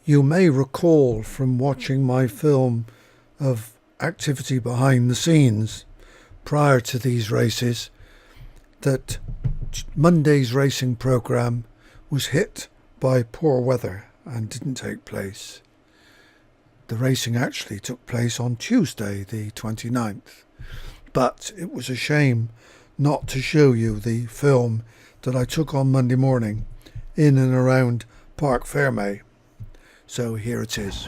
You may recall from watching my film of activity behind the scenes prior to these races that Monday's racing programme was hit by poor weather and didn't take place. The racing actually took place on Tuesday the 29th, but it was a shame not to show you the film that I took on Monday morning in and around Parc Fermé. So here it is.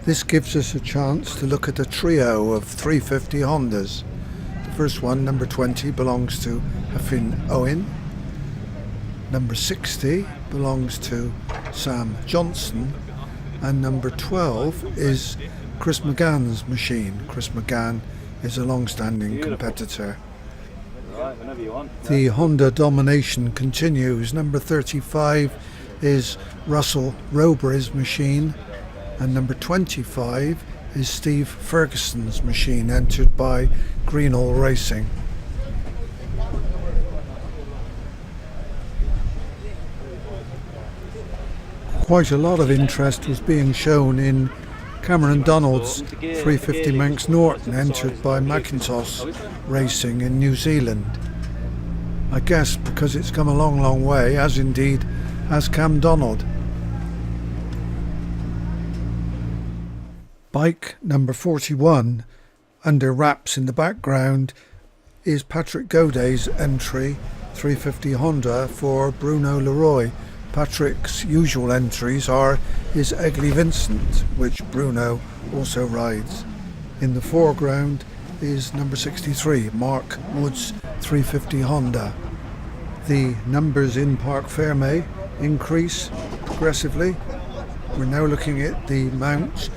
This gives us a chance to look at a trio of 350 Hondas. The first one, number 20, belongs to Hafin Owen. Number 60 belongs to Sam Johnson. And number 12 is Chris McGann's machine. Chris McGann is a long-standing competitor. The Honda domination continues. Number 35 is Russell Roberry's machine, and number 25 is Steve Ferguson's machine, entered by Greenall Racing. Quite a lot of interest was being shown in Cameron Donald's 350 Manx Norton, entered by Macintosh Racing in New Zealand. I guess because it's come a long way, as indeed has Cam Donald. Bike number 41, under wraps in the background, is Patrick Godet's entry 350 Honda for Bruno Leroy. Patrick's usual entries are his Eggley Vincent, which Bruno also rides. In the foreground is number 63, Mark Wood's 350 Honda. The numbers in Parc Fermé increase progressively. We're now looking at the mount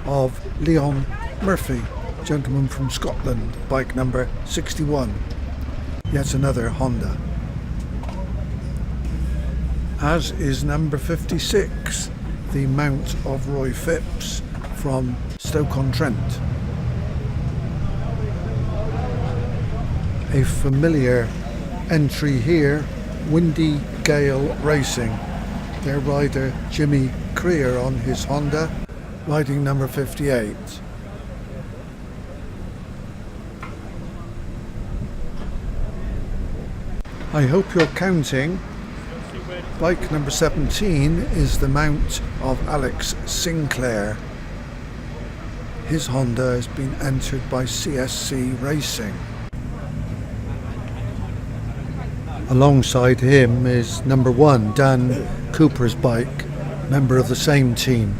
of Leon Murphy, gentleman from Scotland, bike number 61. Yet another Honda. As is number 56, the mount of Roy Phipps from Stoke-on-Trent. A familiar entry here, Windy Gale Racing. Their rider Jimmy Creer on his Honda, riding number 58. I hope you're counting. Bike number 17 is the mount of Alex Sinclair. His Honda has been entered by CSC Racing. Alongside him is number 1, Dan Cooper's bike, member of the same team.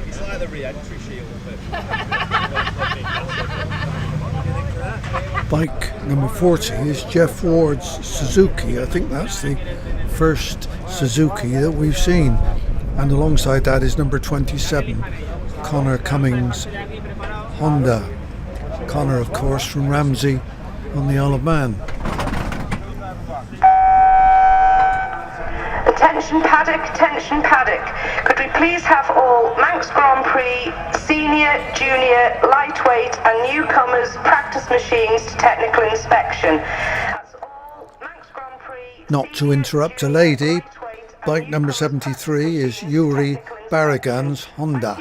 It's like the re-entry shield. Bike number 40 is Jeff Ward's Suzuki. I think that's the first Suzuki that we've seen. And alongside that is number 27, Connor Cummings' Honda. Connor, of course, from Ramsey on the Isle of Man. Attention paddock. Could we please have all Manx Grand Prix, senior, junior, lightweight and newcomers practice machines to technical inspection? That's all Manx Grand Prix. Not to interrupt a lady, bike number 73 is Yuri Barragan's Honda.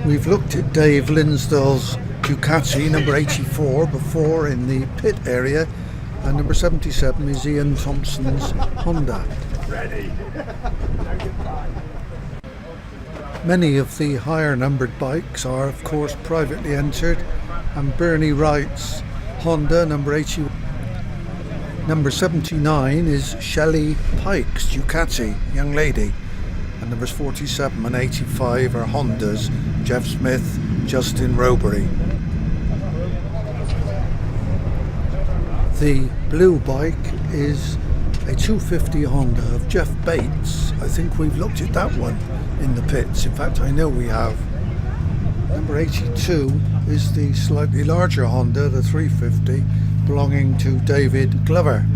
We've looked at Dave Linsdell's Ducati number 84 before in the pit area, and number 77 is Ian Thompson's Honda. Many of the higher numbered bikes are of course privately entered, and Bernie Wright's Honda number 81. Number 79 is Shelley Pike's Ducati, young lady, and numbers 47 and 85 are Hondas, Jeff Smith, Justin Robery. The blue bike is a 250 Honda of Jeff Bates. I think we've looked at that one in the pits. In fact, I know we have. Number 82 is the slightly larger Honda, the 350, belonging to David Glover.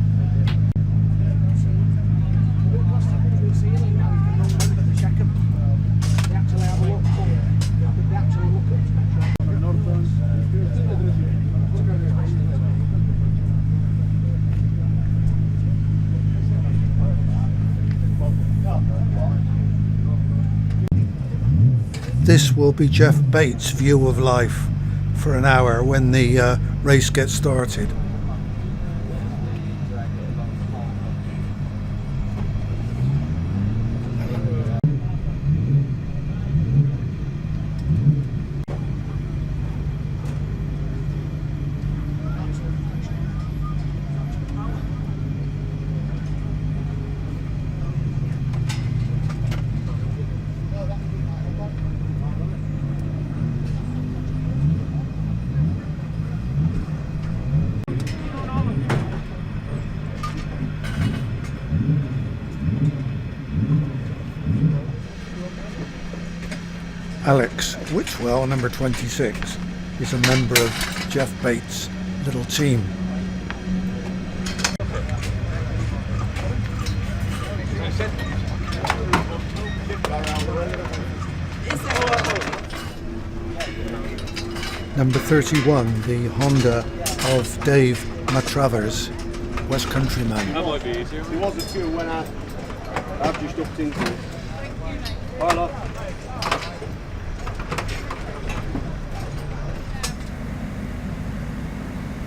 This will be Jeff Bates' view of life for an hour when the race gets started. Alex Whitwell, number 26, is a member of Jeff Bates' little team. Number 31, the Honda of Dave Matravers, West Country man. That might be easier. It wasn't fuel when I've just upped into it. Hello.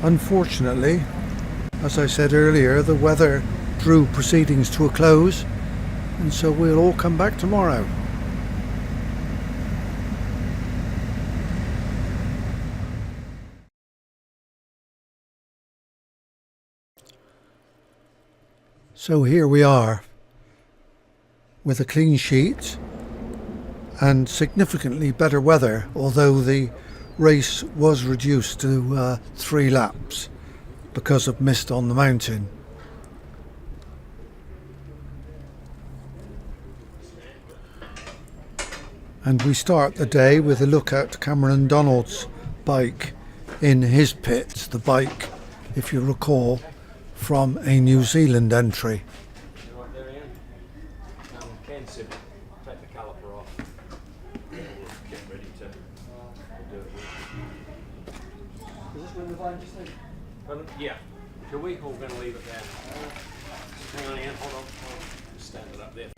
Unfortunately, as I said earlier, the weather drew proceedings to a close, and so we'll all come back tomorrow. So here we are, with a clean sheet and significantly better weather, although the race was reduced to 3 laps because of mist on the mountain. And we start the day with a look at Cameron Donald's bike in his pit, the bike, if you recall, from a New Zealand entry. Right there, Ian. Ken said take the caliper off. We'll get ready to do it. Is this when the line just leave? Yeah. Are we all going to leave it there? Hang on, Ian. Hold on. Just stand it up there.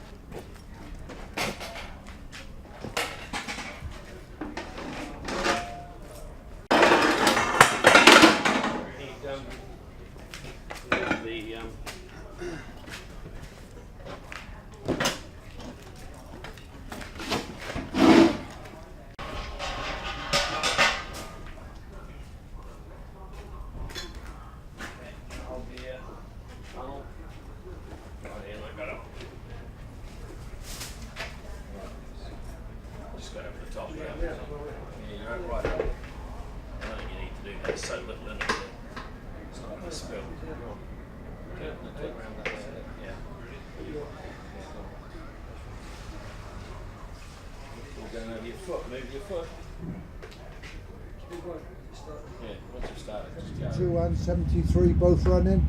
Move your foot. Yeah, once you've started, just go. 2 and 73 both running.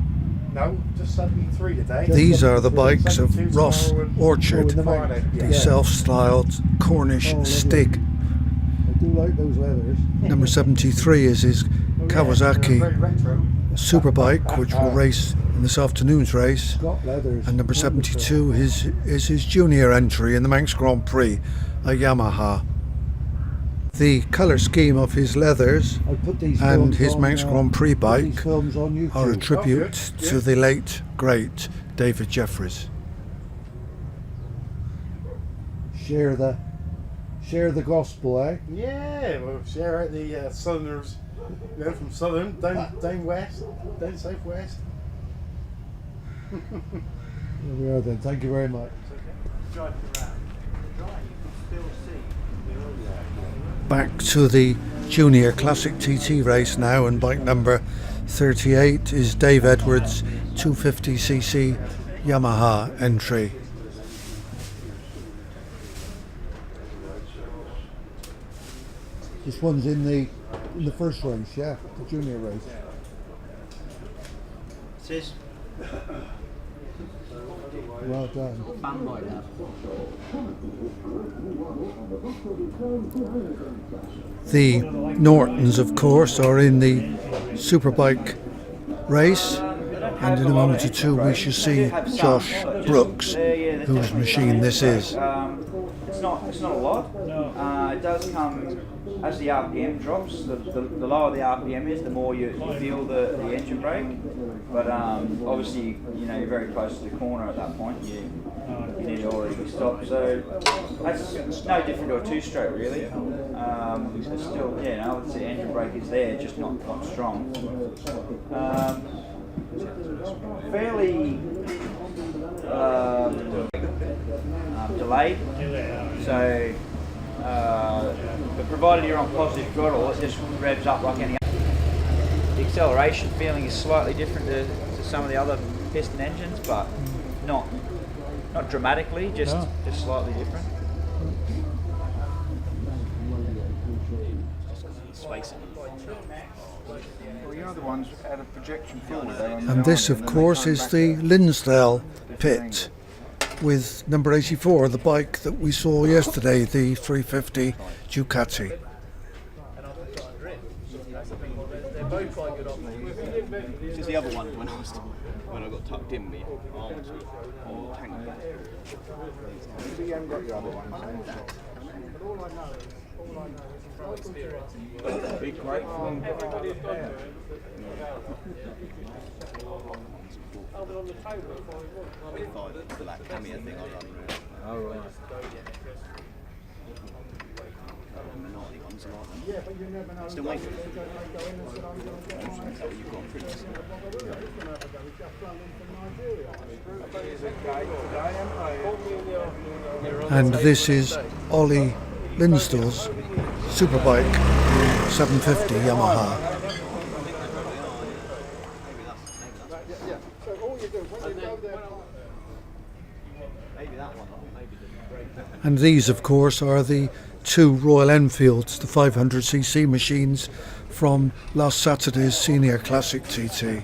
No, just 73 today. These are the bikes of Ross Orchard, the self-styled Cornish Stig. I do like those leathers. Number 73 is his Kawasaki Superbike, which will race in this afternoon's race. And number 72 is his junior entry in the Manx Grand Prix, a Yamaha. The colour scheme of his leathers and his Manx Grand Prix bike are a tribute to the late, great David Jeffries. Share the gospel, eh? Yeah, we'll share out the southerners, from southern down west, down southwest. There we are then. Thank you very much. Back to the Junior Classic TT race now, and bike number 38 is Dave Edwards' 250cc Yamaha entry. This one's in the first race, yeah, the junior race. Says Well done. fanboy now. The Nortons, of course, are in the Superbike race, and in a moment or two we shall see Josh Brooks, whose machine this is. It's not a lot. It does come as the RPM drops. The lower the RPM is, the more you feel the engine brake. But obviously, you're very close to the corner at that point. You need to already stop. So that's no different to a two-stroke, really. It's still, the engine brake is there, just not strong. Fairly delayed. So, but provided you're on positive throttle, it just revs up like any other. The acceleration feeling is slightly different to some of the other piston engines, but not dramatically, just slightly different. Well, the other ones had a projection forward. And this, of course, is the Linsdale pit with number 84, the bike that we saw yesterday, the 350 Ducati. It's just the other one when I got tucked in, my arms were all tangled. You haven't got your other ones. Be grateful and get out of the pair. For that cameo thing I run. Oh, right. Minority ones are like them. Still waiting. You've got prints. And this is Ollie Linsdale's Superbike 750 Yamaha. And these, of course, are the two Royal Enfields, the 500cc machines from last Saturday's Senior Classic TT.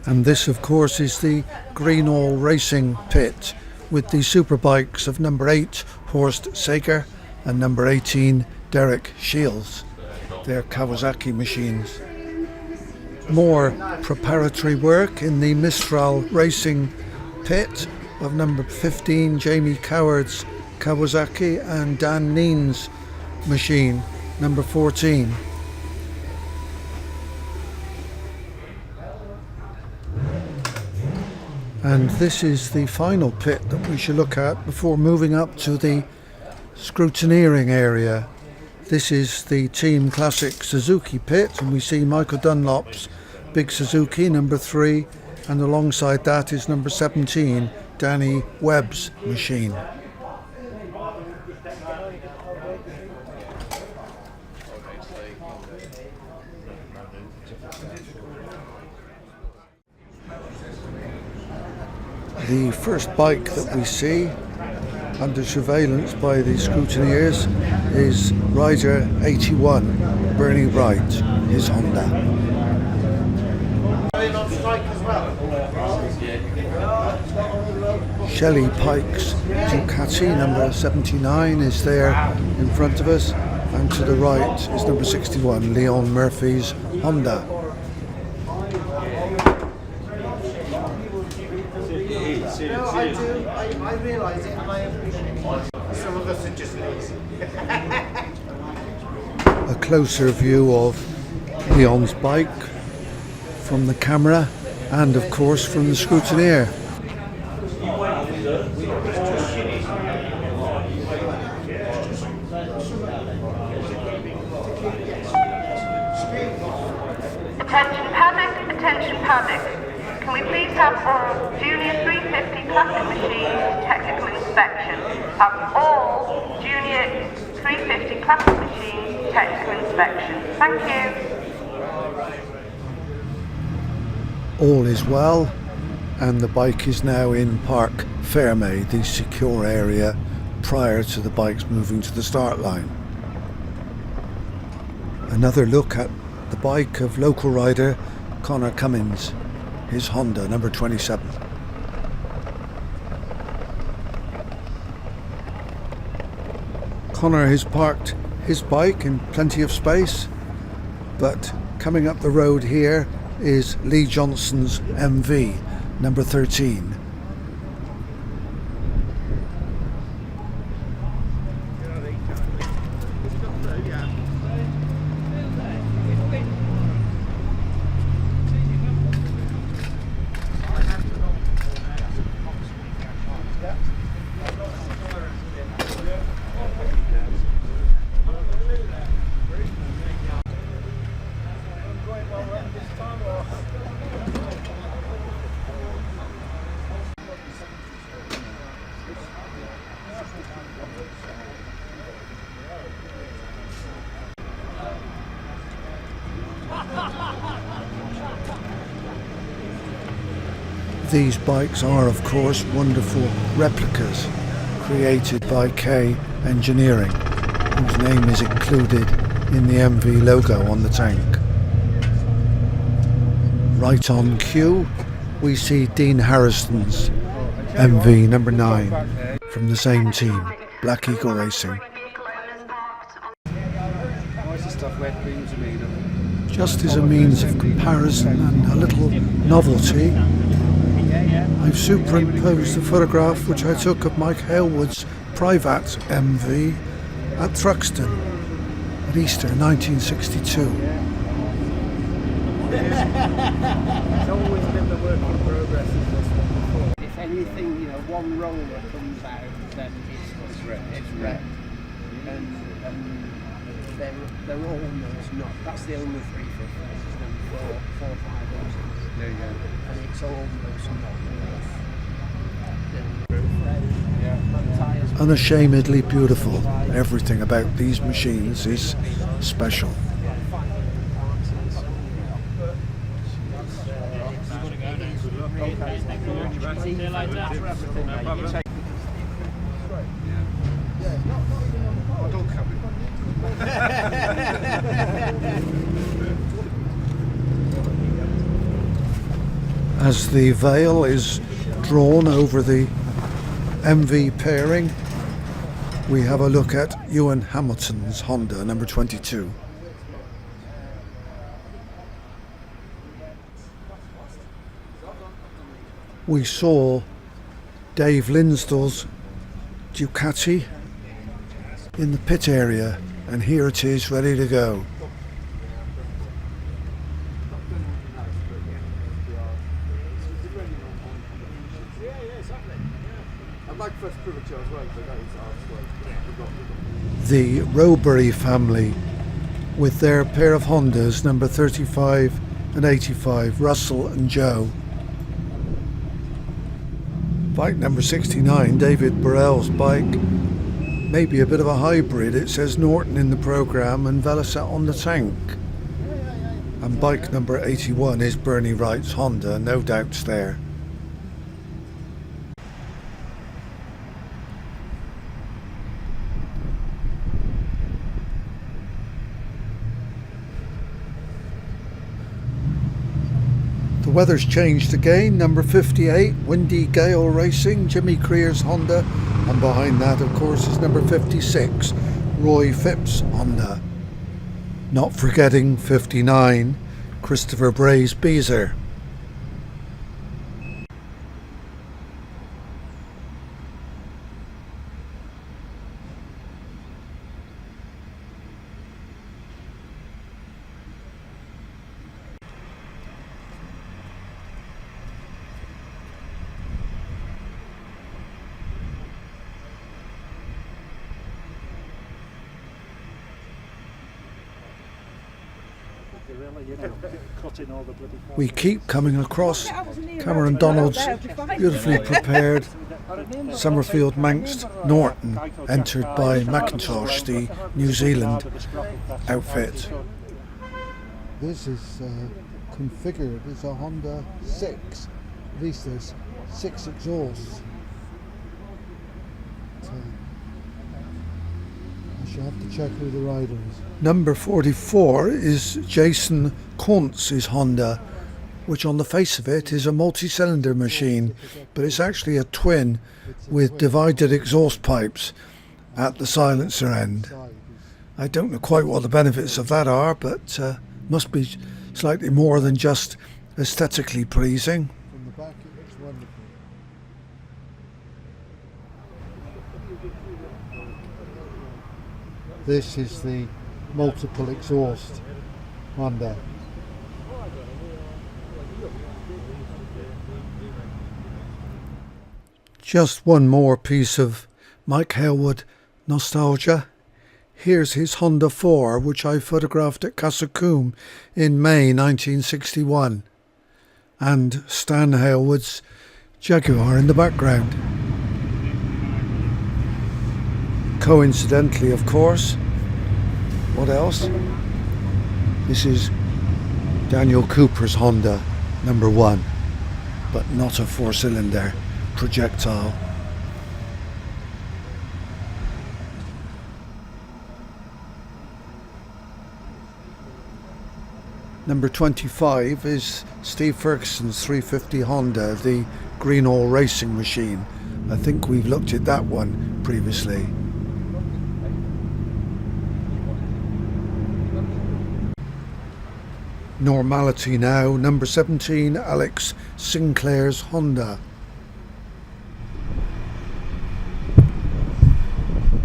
And this, of course, is the Greenall Racing pit with the superbikes of number 8 Horst Sager and number 18 Derek Shields. They're Kawasaki machines. More preparatory work in the Mistral Racing pit of number 15 Jamie Coward's Kawasaki and Dan Neen's machine, number 14. And this is the final pit that we shall look at before moving up to the scrutineering area. This is the Team Classic Suzuki pit, and we see Michael Dunlop's big Suzuki, number 3, and alongside that is number 17, Danny Webb's machine. The first bike that we see under surveillance by the scrutineers is Rider 81, Bernie Wright, his Honda. Shelley Pike's Ducati, number 79, is there in front of us, and to the right is number 61, Leon Murphy's Honda. I do. I realise it and I appreciate it. Some of us are just lazy. A closer view of Leon's bike from the camera and, of course, from the scrutineer. Attention paddock, attention paddock. Can we please have all Junior 350 plastic machines to technical inspection? Have all Junior 350 plastic machines to technical inspection. Thank you. All is well, and the bike is now in Park Ferme, the secure area prior to the bikes moving to the start line. Another look at the bike of local rider Connor Cummins, his Honda number 27. Connor has parked his bike in plenty of space, but coming up the road here is Lee Johnson's MV number 13. These bikes are, of course, wonderful replicas created by K Engineering, whose name is included in the MV logo on the tank. Right on cue, we see Dean Harrison's MV number 9 from the same team, Black Eagle Racing. What's the stuff wet beams are made of? Just as a means of comparison and a little novelty, I've superimposed a photograph which I took of Mike Halewood's Privat MV at Thruxton at Easter 1962. It's always been the work in progress of this one before. If anything, you know, one roller comes out, then it's red. And they're almost not. That's the only 350. There's only four or five others. And it's almost not worth. Unashamedly beautiful. Everything about these machines is special. As the veil is drawn over the MV pairing, we have a look at Ewan Hamilton's Honda number 22. We saw Dave Linsdell's Ducati in the pit area, and here it is ready to go. The Rowbury family with their pair of Hondas number 35 and 85, Russell and Joe. Bike number 69, David Burrell's bike, maybe a bit of a hybrid. It says Norton in the programme and Velocet on the tank. And bike number 81 is Bernie Wright's Honda, no doubts there. The weather's changed again. Number 58, Windy Gale Racing, Jimmy Creer's Honda, and behind that, of course, is number 56, Roy Phipps' Honda. Not forgetting 59, Christopher Bray's Beezer. We keep coming across Cameron Donald's beautifully prepared Summerfield Manx Norton, entered by Macintosh, the New Zealand outfit. This is configured as a Honda 6. At least there's 6 exhausts. I shall have to check who the rider is. Number 44 is Jason Kuntz's Honda, which on the face of it is a multi-cylinder machine, but it's actually a twin with divided exhaust pipes at the silencer end. I don't know quite what the benefits of that are, but must be slightly more than just aesthetically pleasing. From the back it looks wonderful. This is the multiple exhaust Honda. Just one more piece of Mike Hailwood nostalgia. Here's his Honda 4, which I photographed at Cassacoombe in May 1961. And Stan Hailwood's Jaguar in the background. Coincidentally, of course, what else? This is Daniel Cooper's Honda number 1, but not a 4-cylinder projectile. Number 25 is Steve Ferguson's 350 Honda, the Greenall racing machine. I think we've looked at that one previously. Normality now, number 17, Alex Sinclair's Honda.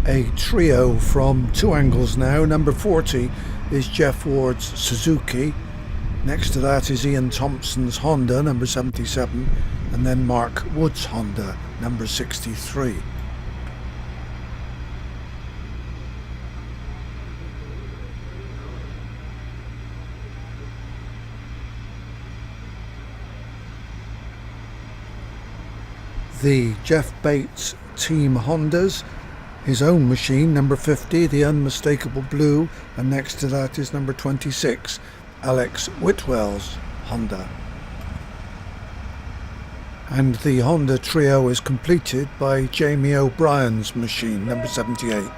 A trio from Two Angles now, number 40 is Jeff Ward's Suzuki. Next to that is Ian Thompson's Honda, number 77, and then Mark Wood's Honda, number 63. The Jeff Bates Team Hondas, his own machine, number 50, the unmistakable blue, and next to that is number 26, Alex Whitwell's Honda. And the Honda trio is completed by Jamie O'Brien's machine, number 78.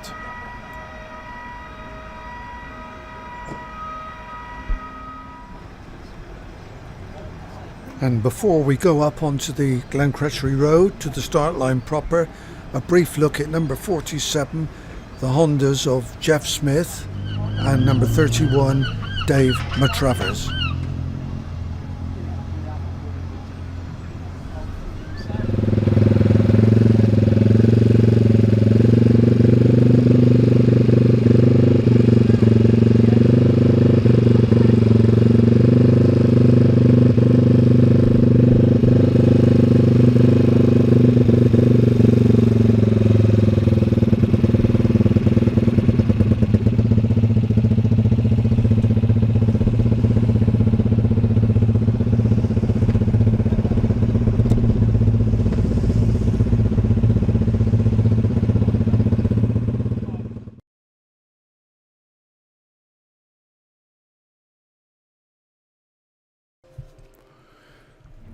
And before we go up onto the Glencrutchery Road to the start line proper, a brief look at number 47, the Hondas of Jeff Smith, and number 31, Dave Matravers.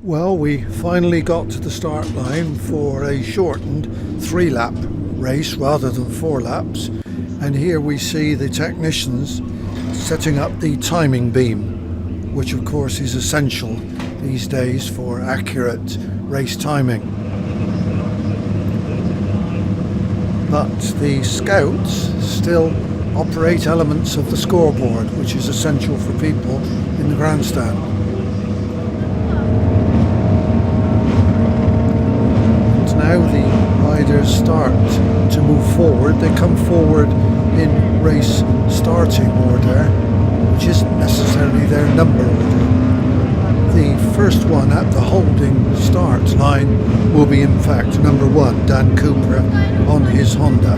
Well, we finally got to the start line for a shortened 3-lap race rather than 4 laps, and here we see the technicians setting up the timing beam, which of course is essential these days for accurate race timing. But the scouts still operate elements of the scoreboard, which is essential for people in the grandstand. Now the riders start to move forward. They come forward in race starting order, which isn't necessarily their number order. The first one at the holding start line will be in fact number 1, Dan Cooper on his Honda.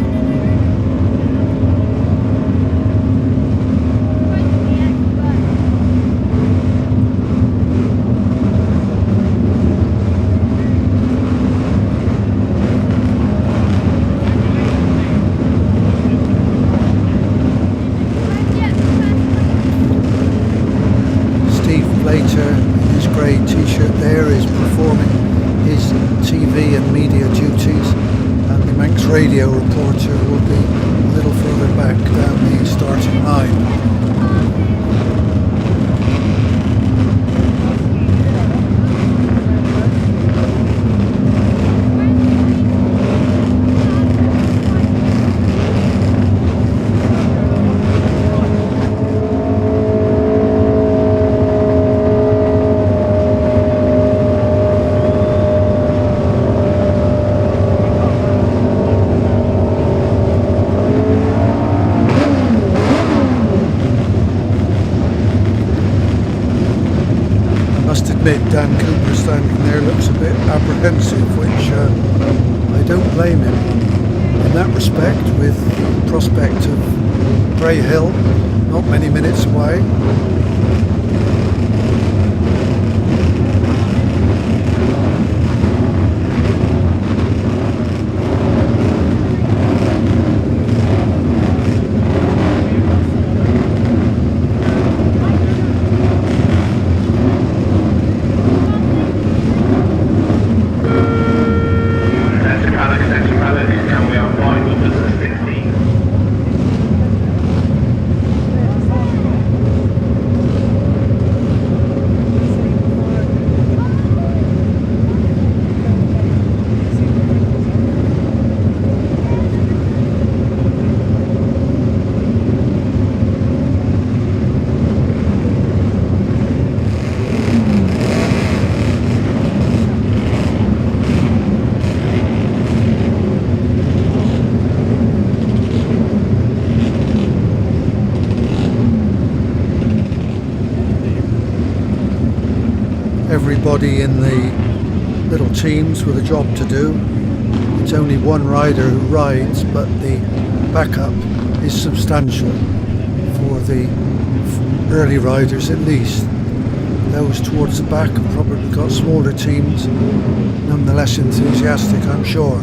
David there is performing his TV and media duties, and the Manx radio reporter will be a little further back down the starting line. Dan Cooper standing there looks a bit apprehensive, which I don't blame him in that respect, with the prospect of Bray Hill not many minutes away. Everybody in the little teams with a job to do. It's only one rider who rides, but the backup is substantial for the early riders at least. Those towards the back have probably got smaller teams, nonetheless enthusiastic, I'm sure.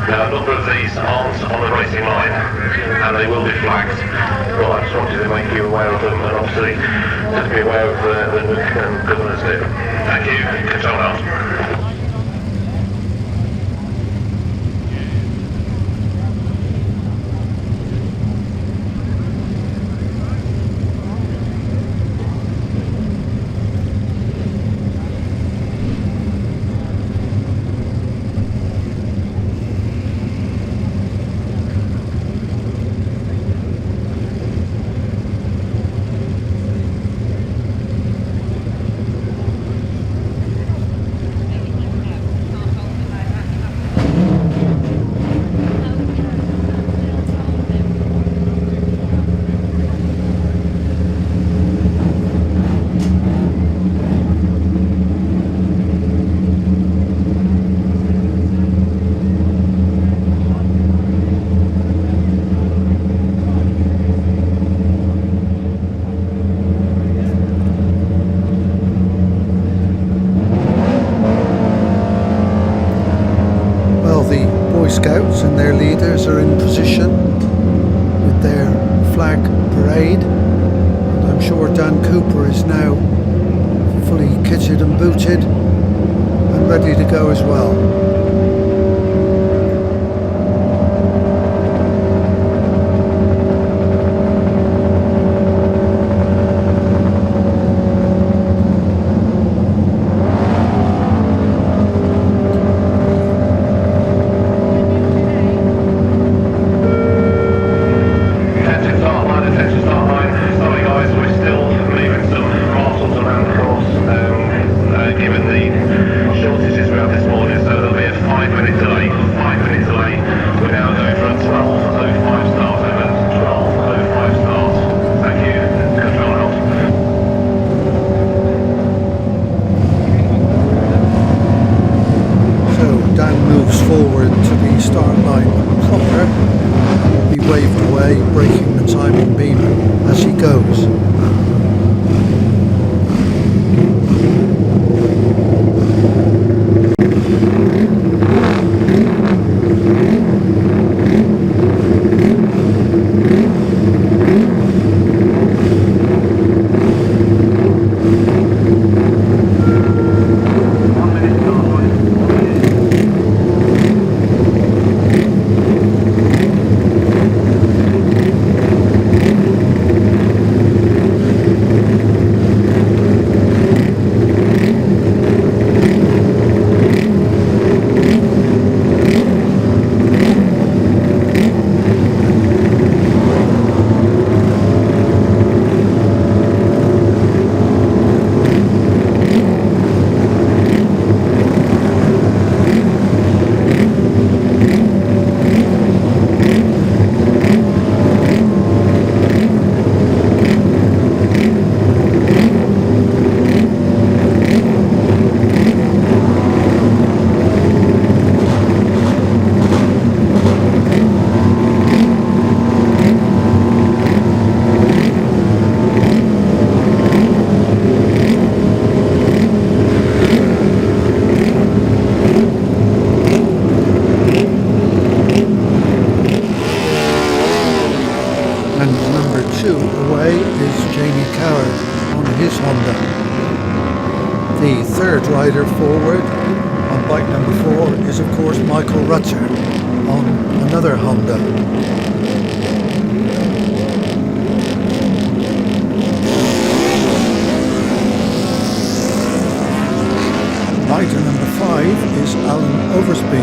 Now, a number of these aren't on the racing line, and they will be flagged. Well, I just wanted to make you aware of them, and obviously just be aware of the Nook and Governor's Dip. Thank you. Control out. Scouts and their leaders are in position with their flag parade, and I'm sure Dan Cooper is now fully kitted and booted and ready to go as well. Attention start line, sorry guys, we're still leaving some parcels around across Simon Beamer as he goes. The third rider forward on bike number 4 is of course Michael Rutter on another Honda. Rider number 5 is Alan Oversby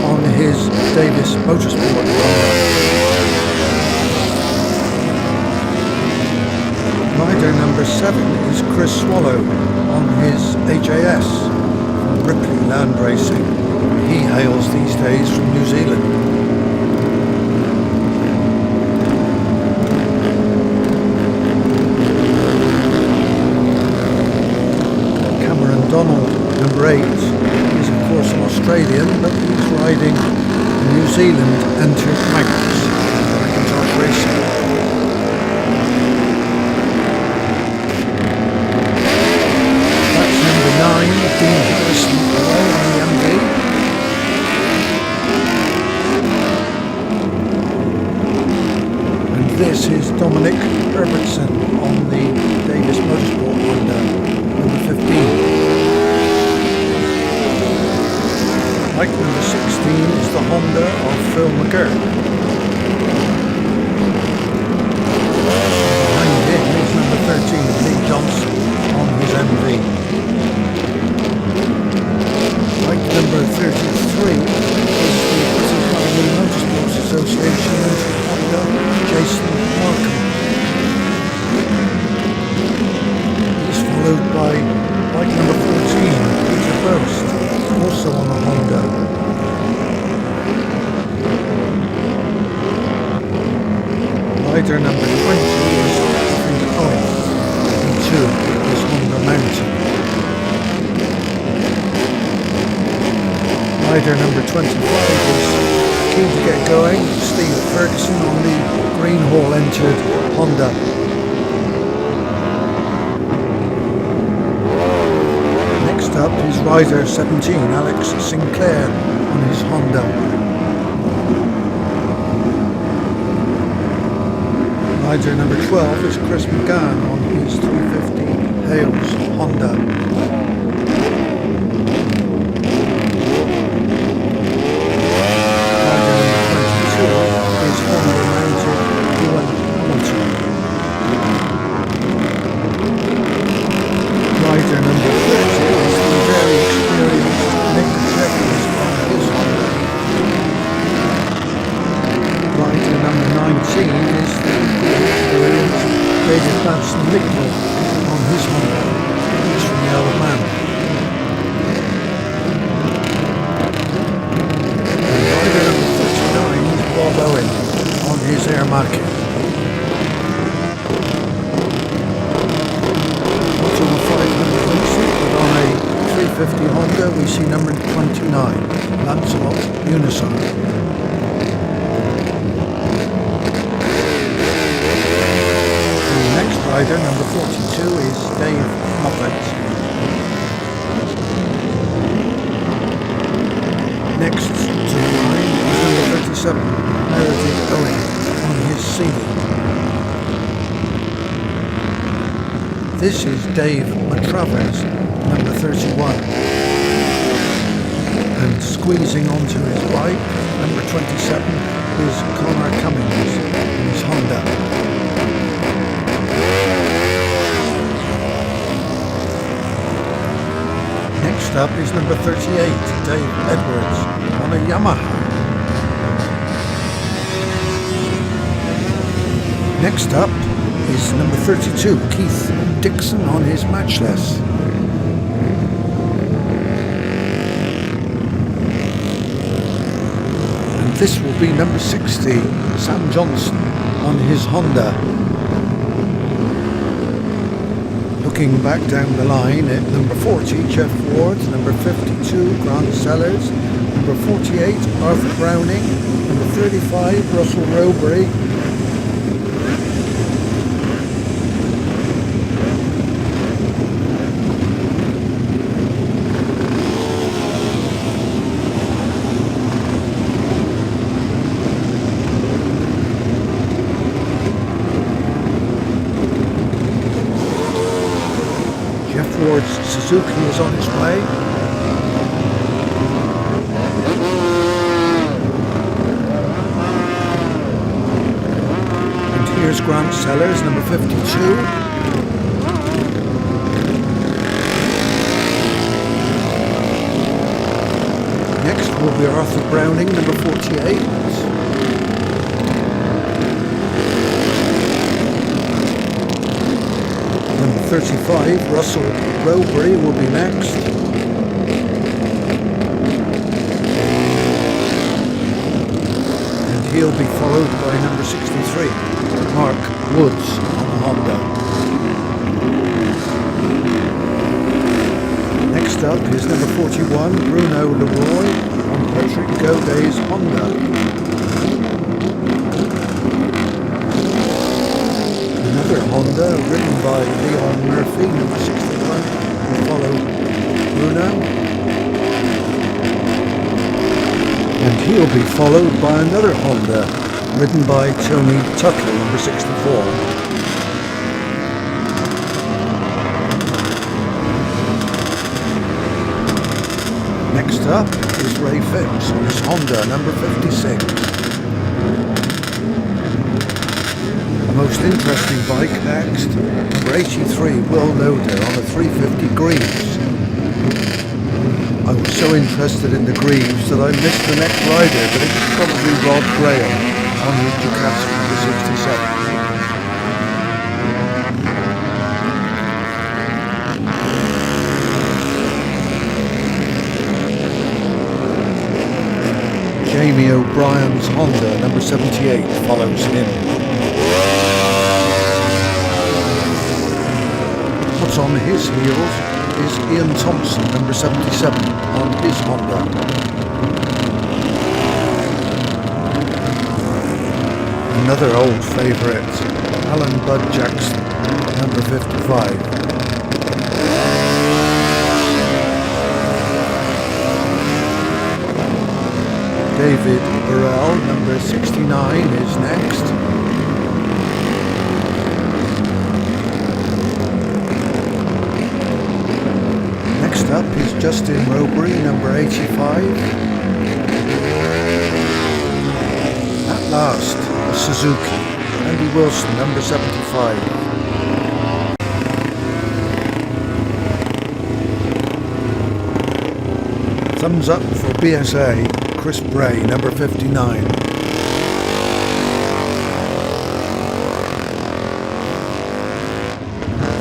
on his Davis Motorsport Honda. Rider number 7 is Chris Swallow on his HAS from Ripley Land Racing. He hails these days from New Zealand. Cameron Donald, number 8, is of course an Australian, but he's riding New Zealand entered Manx McIntosh Racing. Dean Harrison away on the MV. And this is Dominic Herbertson on the Davis Motorsport Honda, number 15. Bike number 16 is the Honda of Phil McGurk. Behind him is number 13, Lee Johnson on his MV. Bike number 33 is the British Highway Motorsports Association Honda, Jason Markham. He's followed by bike number 14, Peter Burst, also on a Honda. Rider number 20 is Stephen Owen, and 2 is Honda Mountain. Rider number 25 is keen to get going, Steve Ferguson on the Greenhall entered Honda. Next up is rider 17, Alex Sinclair on his Honda. Rider number 12 is Chris McGann on his 350 Hales Honda. Rider number 30 is the very experienced Nick Jeffries on his Honda. Rider number 19 is the experienced David Batson Licknell on his Honda. He's from the Isle of Man. And rider number 39 is Bob Owen on his Air Market. But on a 350 Honda we see number 29, Lancelot Unison. rider, number 42, is Dave Moffat. Next to the line is number 37, Meredith Owen, on his Sealy. This is Dave Matravers, number 31. And squeezing onto his bike, number 27, is Connor Cummings in his Honda. Next up is number 38, Dave Edwards, on a Yamaha. Next up is number 32, Keith Dixon, on his Matchless. And this will be number 60, Sam Johnson, on his Honda. Looking back down the line at number 40, Jeff Ward, number 52, Grant Sellers, number 48, Arthur Browning, number 35, Russell Rowbury, Ward's Suzuki is on its way. And here's Grant Sellers, number 52. Next will be Arthur Browning, number 48. Number 35, Russell Rowbury, will be next. And he'll be followed by number 63, Mark Woods, on a Honda. Next up is number 41, Bruno Leroy, on Patrick Goday's Honda. Another Honda, written by Leon Murphy, number 61, will follow Bruno. And he'll be followed by another Honda, written by Tony Tuttle, number 64. Next up is Ray Phipps on his Honda, number 56. Most interesting bike next, number 83, Will Loader, on a 350 Greaves. I was so interested in the Greaves that I missed the next rider, but it was probably Rod Graham on his Ducati number 67. Jamie O'Brien's Honda, number 78, follows him. What's on his heels is Ian Thompson, number 77, on his Honda. Another old favourite, Alan Bud Jackson, number 55. David Burrell, number 69, is next. Next up is Justin Rowbury, number 85. At last, a Suzuki, Andy Wilson, number 75. Thumbs up for BSA, Chris Bray, number 59.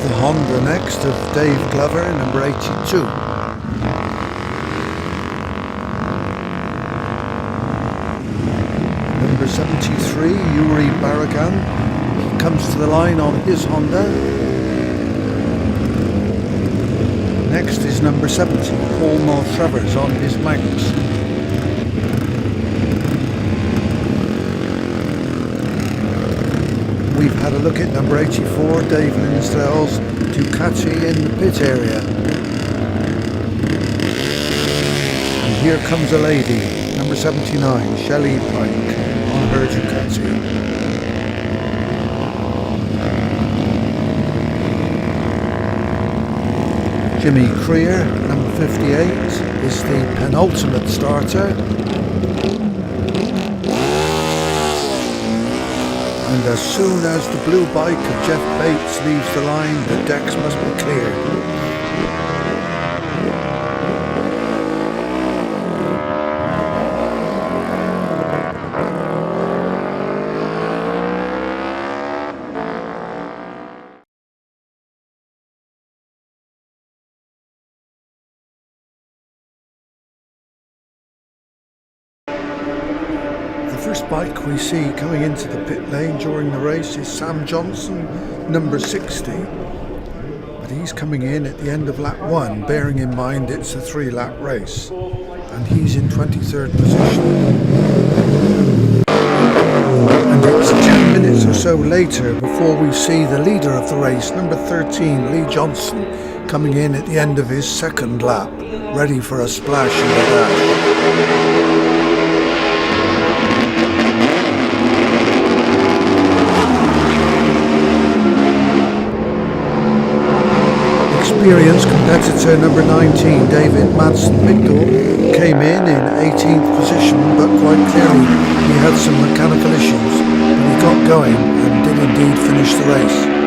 The Honda next of Dave Glover, number 82. Number 73, Yuri Baragan, comes to the line on his Honda. Next is number 70, Paul Maltravers, on his Manx. we've had a look at number 84, Dave Linsdale's Ducati in the pit area. And here comes a lady, number 79, Shelley Pike, on her Ducati. Jimmy Creer, number 58, is the penultimate starter. And as soon as the blue bike of Jeff Bates leaves the line, the decks must be cleared. The first bike we see coming into the pit lane during the race is Sam Johnson, number 60. But he's coming in at the end of lap 1, bearing in mind it's a 3-lap race. And he's in 23rd position. And it's 10 minutes or so later before we see the leader of the race, number 13, Lee Johnson, coming in at the end of his 2nd lap, ready for a splash in the dash. Experienced competitor number 19, David Madsen-Migdal, came in 18th position, but quite clearly he had some mechanical issues, but he got going and did indeed finish the race.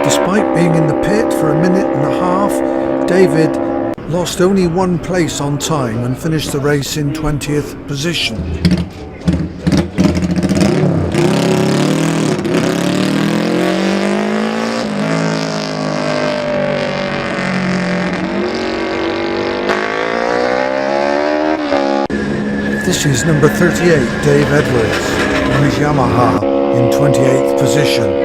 Despite being in the pit for a minute and a half, David lost only 1 place on time and finished the race in 20th position. This is number 38, Dave Edwards, on his Yamaha in 28th position.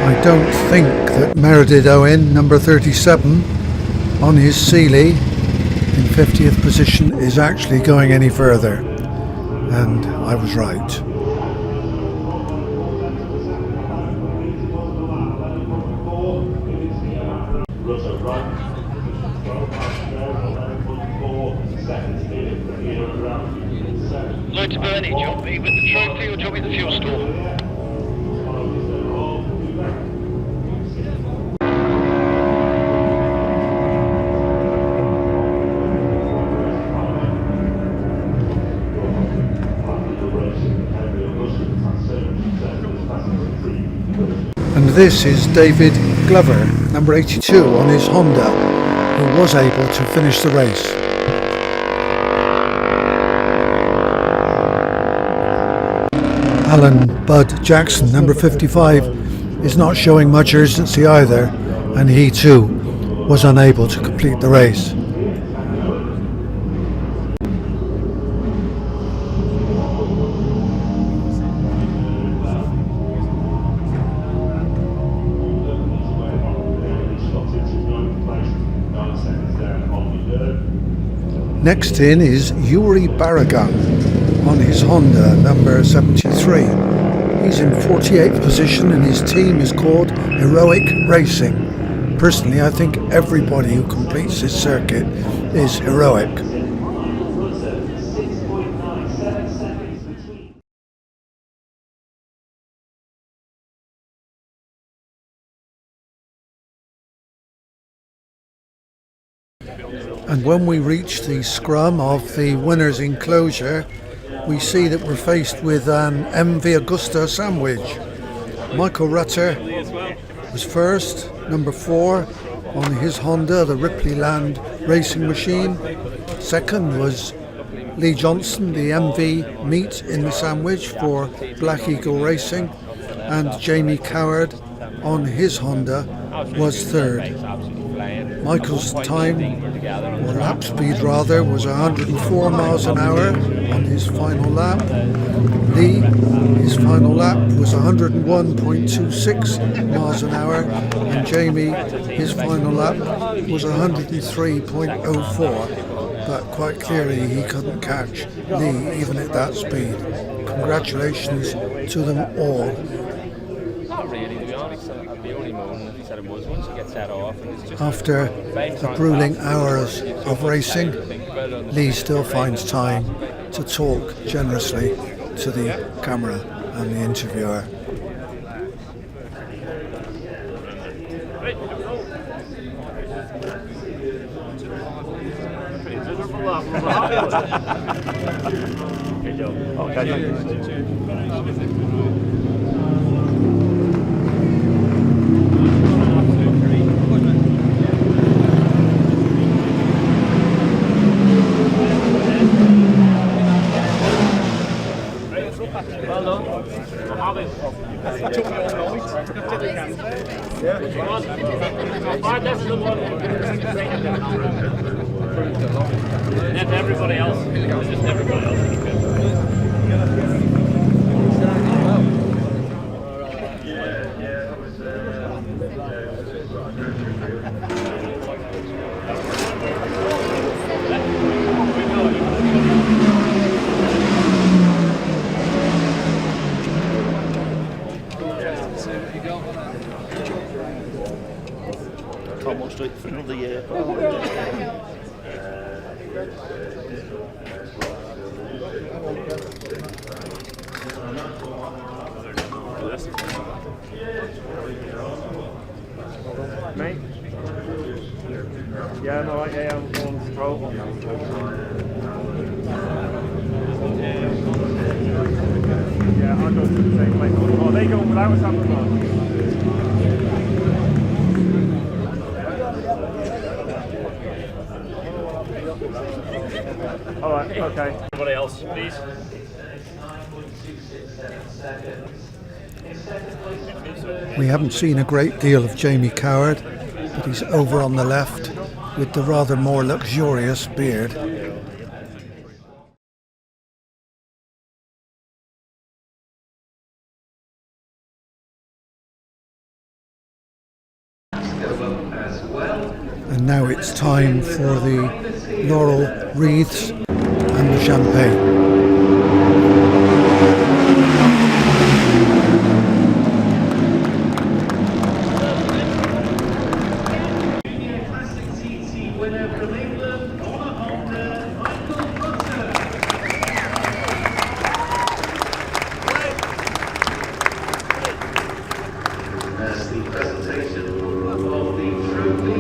I don't think that Meredith Owen, number 37, on his Sealy in 50th position is actually going any further. And I was right. Lloyd to Bernie, do you want me with the trophy or do you want me at the fuel store? And this is David Glover, number 82, on his Honda, who was able to finish the race. Alan Bud Jackson, number 55, is not showing much urgency either, and he too was unable to complete the race. Next in is Yuri Barragan on his Honda number 73. He's in 48th position and his team is called Heroic Racing. Personally, I think everybody who completes this circuit is heroic. And when we reach the scrum of the Winners Enclosure, we see that we're faced with an MV Agusta sandwich. Michael Rutter was first, number 4, on his Honda, the Ripley Land racing machine. Second was Lee Johnson, the MV meat in the sandwich for Black Eagle Racing. And Jamie Coward on his Honda was third. Michael's time, or lap speed rather, was 104 miles an hour on his final lap. Lee, his final lap was 101.26 miles an hour, and Jamie, his final lap was 103.04. But quite clearly he couldn't catch Lee even at that speed. Congratulations to them all. Not really, to be honest. I'd be only moaning if he said it was once you get set off. And it's just After the grueling hours of racing, Lee still finds time to talk generously to the camera and the interviewer. Everybody else. Just everybody else. Almost straight for another year. Mate? Yeah, no, I'm going to throw. Yeah, I'll go to the same place. Oh, they go without us having them. Alright, okay. Everybody else, please. We haven't seen a great deal of Jamie Coward, but he's over on the left with the rather more luxurious beard. And now it's time for the laurel wreaths and the champagne. As the presentation of the trophy.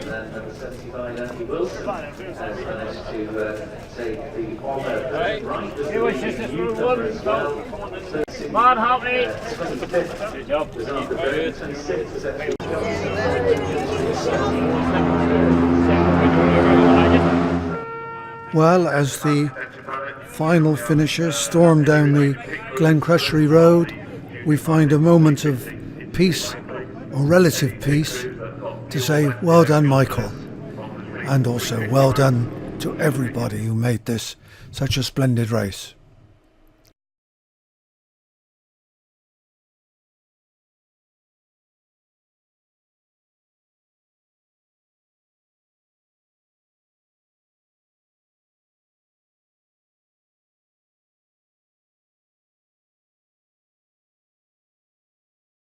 number 75, Andy Wilson, has managed to take the honour right. It was just a through one. Come on, help me. 25th. Good job. Was after 26th. Well, as the final finishers storm down the Glencrushery Road, we find a moment of peace, or relative peace, to say well done, Michael, and also well done to everybody who made this such a splendid race.